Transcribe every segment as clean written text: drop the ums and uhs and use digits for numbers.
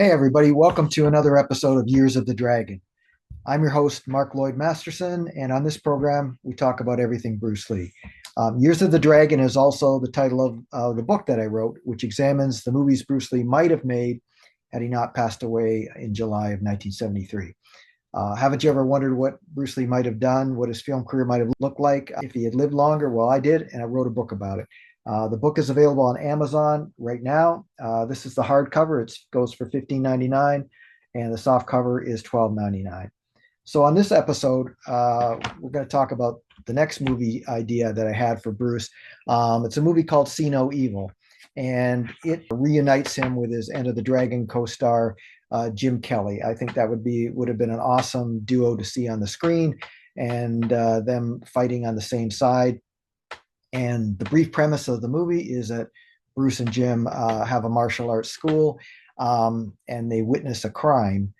Hey, everybody, welcome to another episode of Years of the Dragon. I'm your host, Mark Lloyd Masterson, and on this program, we talk about everything Bruce Lee. Years of the Dragon is also the title of the book that I wrote, which examines the movies Bruce Lee might have made had he not passed away in July of 1973. Haven't you ever wondered what Bruce Lee might have done, what his film career might have looked like if he had lived longer? Well, I did, and I wrote a book about it. The book is available on Amazon right now. This is the hardcover. It goes for $15.99, and the soft cover is $12.99. So on this episode, we're going to talk about the next movie idea that I had for Bruce. It's a movie called See No Evil, and it reunites him with his End of the Dragon co-star Jim Kelly. I think that would have been an awesome duo to see on the screen, and them fighting on the same side. And the brief premise of the movie is that Bruce and Jim have a martial arts school, and they witness a crime.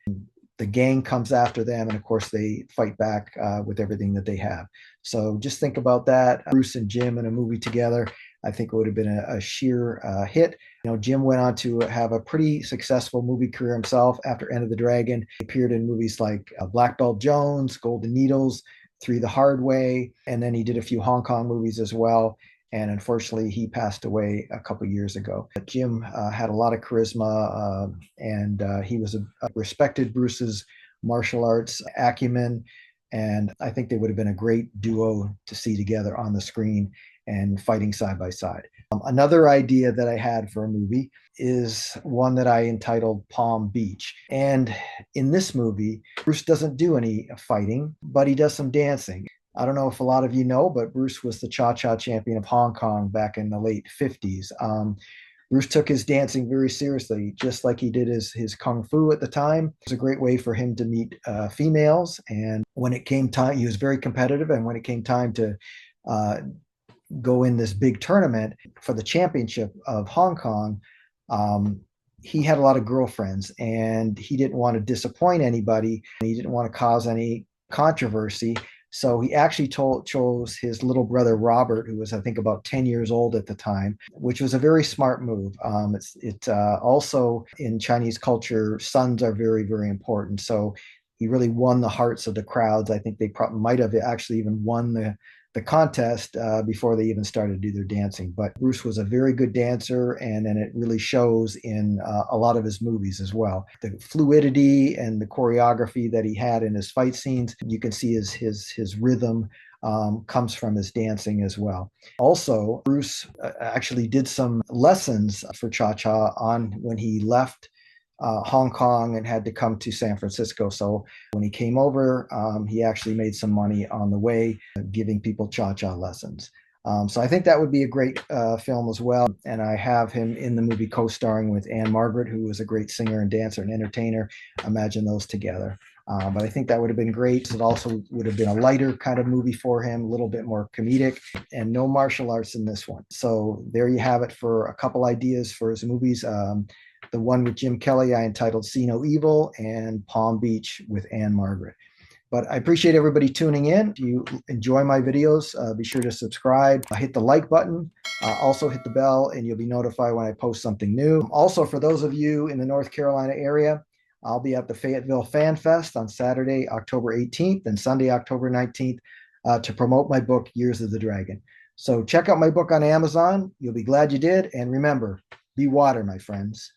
The gang comes after them, and of course, they fight back with everything that they have. So just think about that. Bruce and Jim in a movie together. I think it would have been a sheer hit. Jim went on to have a pretty successful movie career himself after End of the Dragon. He appeared in movies like Black Belt Jones, Golden Needles, Three the Hard Way, and then he did a few Hong Kong movies as well. And unfortunately, he passed away a couple years ago. But Jim had a lot of charisma, and he was respected Bruce's martial arts acumen. And I think they would have been a great duo to see together on the screen and fighting side by side. Another idea that I had for a movie is one that I entitled Palm Beach. And in this movie, Bruce doesn't do any fighting, but he does some dancing. I don't know if a lot of you know, but Bruce was the Cha-Cha champion of Hong Kong back in the late 50s. Bruce took his dancing very seriously, just like he did his kung fu at the time. It was a great way for him to meet females. And when it came time, he was very competitive. And when it came time to uh, go in this big tournament for the championship of Hong Kong, he had a lot of girlfriends, and he didn't want to disappoint anybody. He didn't want to cause any controversy. So he actually chose his little brother Robert, who was, I think, about 10 years old at the time, which was a very smart move. It's also in Chinese culture, sons are very, very important. So he really won the hearts of the crowds. I think they might have actually even won the contest before they even started to do their dancing. But Bruce was a very good dancer, and it really shows in a lot of his movies as well. The fluidity and the choreography that he had in his fight scenes, you can see his rhythm comes from his dancing as well. Also, Bruce actually did some lessons for Cha-Cha on when he left Hong Kong and had to come to San Francisco. So when he came over, he actually made some money on the way, giving people cha-cha lessons. So I think that would be a great film as well. And I have him in the movie co-starring with Anne Margaret, who was a great singer and dancer and entertainer. Imagine those together. But I think that would have been great. It also would have been a lighter kind of movie for him, a little bit more comedic, and no martial arts in this one. So there you have it for a couple ideas for his movies. The one with Jim Kelly I entitled See No Evil, and Palm Beach with Anne Margaret. But I appreciate everybody tuning in. If you enjoy my videos, be sure to subscribe, hit the like button, also hit the bell, and you'll be notified when I post something new. Also, for those of you in the North Carolina area, I'll be at the Fayetteville Fan Fest on Saturday, October 18th and Sunday, October 19th to promote my book, Years of the Dragon. So check out my book on Amazon. You'll be glad you did. And remember, be water, my friends.